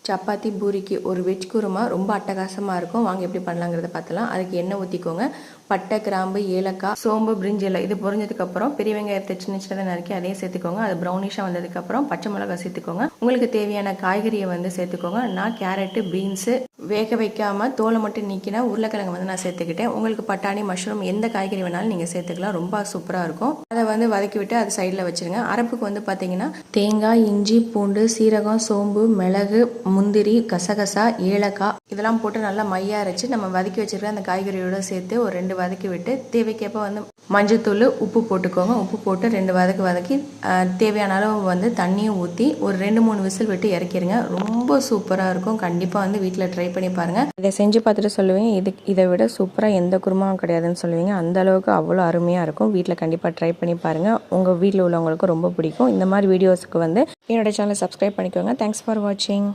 சப்பாத்தி பூரிக்கு ஒரு வெஜ் குருமா ரொம்ப அட்டகாசமாக இருக்கும். வாங்க எப்படி பண்ணலாங்கிறத பார்த்தலாம். அதுக்கு எண்ணெய் ஊற்றிக்கோங்க. பட்டை, கிராம்பு, ஏலக்காய், சோம்பு, பிரிஞ்சி இலை இது பொரிஞ்சதுக்கப்புறம் பெரிய வெங்காயத்தை சின்ன சின்னதாக நறுக்கி அதையும் சேர்த்துக்கோங்க. அது ப்ரௌனிஷாக வந்ததுக்கப்புறம் பச்சை மிளகாய் சேர்த்துக்கோங்க. உங்களுக்கு தேவையான காய்கறியை சேர்த்துக்கோங்க. நான் கேரட்டு, பீன்ஸு வேக வைக்காமல் தோலை மட்டும் நீக்கினா உருளைக்கிழங்கு நான் சேர்த்துக்கிட்டேன். உங்களுக்கு பட்டாணி, மஷ்ரூம் எந்த காய்கறி வேணாலும் நீங்கள் சேர்த்துக்கலாம். ரொம்ப சூப்பராக இருக்கும். அதை வதக்கி விட்டு அது சைடில் வச்சுருங்க. அரைப்புக்கு பார்த்தீங்கன்னா தேங்காய், இஞ்சி, பூண்டு, சீரகம், சோம்பு, மிளகு, முந்திரி, கசகசா, ஏலக்காய் இதெல்லாம் போட்டு நல்லா மையாக அரைச்சி நம்ம வதக்கி வச்சிருக்க அந்த காய்கறியோட சேர்த்து ஒரு 2 வதக்கி விட்டு தேவைக்கேற்ப மஞ்சத்தூள், உப்பு போட்டுக்கோங்க. உப்பு போட்டு 2 வதக்கி தேவையான அளவு தண்ணியும் ஊற்றி ஒரு 2-3 விசில் விட்டு இறக்கிடுங்க. ரொம்ப சூப்பராக இருக்கும். கண்டிப்பாக வீட்டில் ட்ரை பண்ணி பாருங்கள். இதை செஞ்சு பார்த்துட்டு சொல்லுவீங்க இதை விட சூப்பராக எந்த குருமாவும் கிடையாதுன்னு சொல்லுவீங்க. அந்த அளவுக்கு அவ்வளோ அருமையாக இருக்கும். வீட்டில் கண்டிப்பாக ட்ரை பண்ணி பாருங்கள். உங்கள் வீட்டில் உள்ளவங்களுக்கு ரொம்ப பிடிக்கும். இந்த மாதிரி வீடியோஸுக்கு என்னோட சேனலை சப்ஸ்கிரைப் பண்ணிக்கோங்க. தேங்க்ஸ் ஃபார் வாட்சிங்.